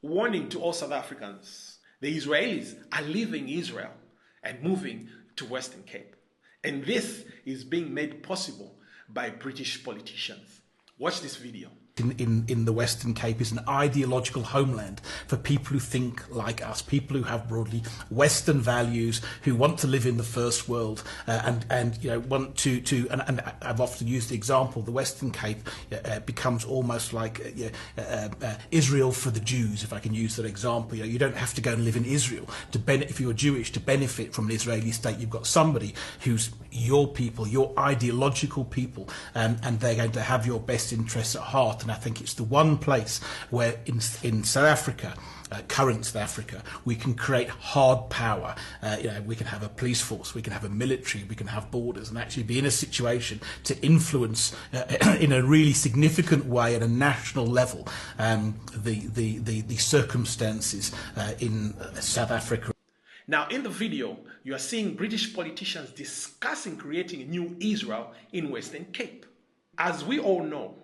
Warning to all South Africans: the Israelis are leaving Israel and moving to Western Cape. And this is being made possible by British politicians. Watch this video. In the Western Cape is an ideological homeland for people who think like us, people who have broadly Western values, who want to live in the first world, and you know, want to and I've often used the example, the Western Cape becomes almost like Israel for the Jews, if I can use that example. You know, you don't have to go and live in Israel to benefit, if you're Jewish, to benefit from an Israeli state. You've got somebody who's your people, your ideological people, and they're going to have your best interests at heart. And I think it's the one place where in South Africa, current South Africa, we can create hard power. You know, we can have a police force, we can have a military, we can have borders, and actually be in a situation to influence in a really significant way at a national level the circumstances in South Africa. Now, in the video, you are seeing British politicians discussing creating a new Israel in Western Cape. As we all know,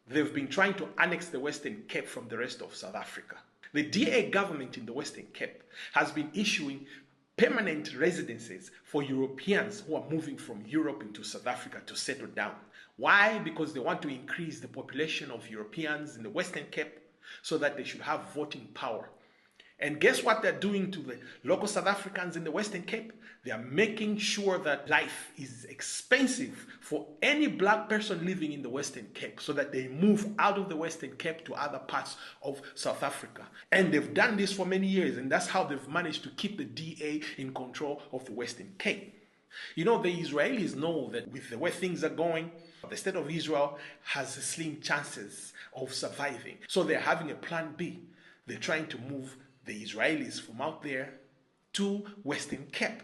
they've been trying to annex the Western Cape from the rest of South Africa. The DA government in the Western Cape has been issuing permanent residences for Europeans who are moving from Europe into South Africa to settle down. Why? Because they want to increase the population of Europeans in the Western Cape so that they should have voting power. And guess what they're doing to the local South Africans in the Western Cape? They are making sure that life is expensive for any black person living in the Western Cape so that they move out of the Western Cape to other parts of South Africa. And they've done this for many years, and that's how they've managed to keep the DA in control of the Western Cape. You know, the Israelis know that with the way things are going, the state of Israel has slim chances of surviving. So they're having a plan B. They're trying to move the Israelis from out there to Western Cape.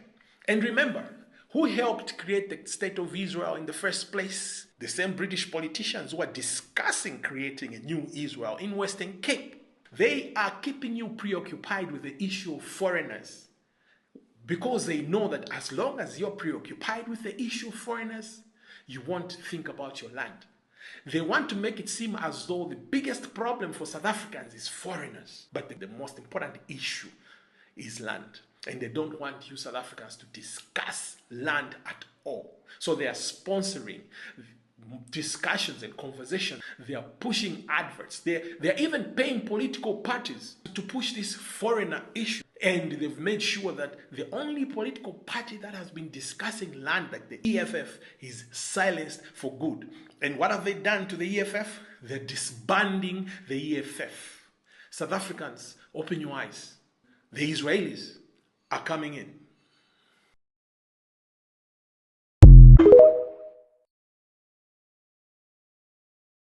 And remember, who helped create the state of Israel in the first place? The same British politicians who are discussing creating a new Israel in Western Cape. They are keeping you preoccupied with the issue of foreigners, because they know that as long as you're preoccupied with the issue of foreigners, you won't think about your land. They want to make it seem as though the biggest problem for South Africans is foreigners. But the most important issue is land. And they don't want you South Africans to discuss land at all. So they are sponsoring discussions and conversations. They are pushing adverts. They're even paying political parties to push this foreigner issue. And they've made sure that the only political party that has been discussing land, like the EFF, is silenced for good. And what have they done to the EFF? They're disbanding the EFF. South Africans, open your eyes. The Israelis are coming in.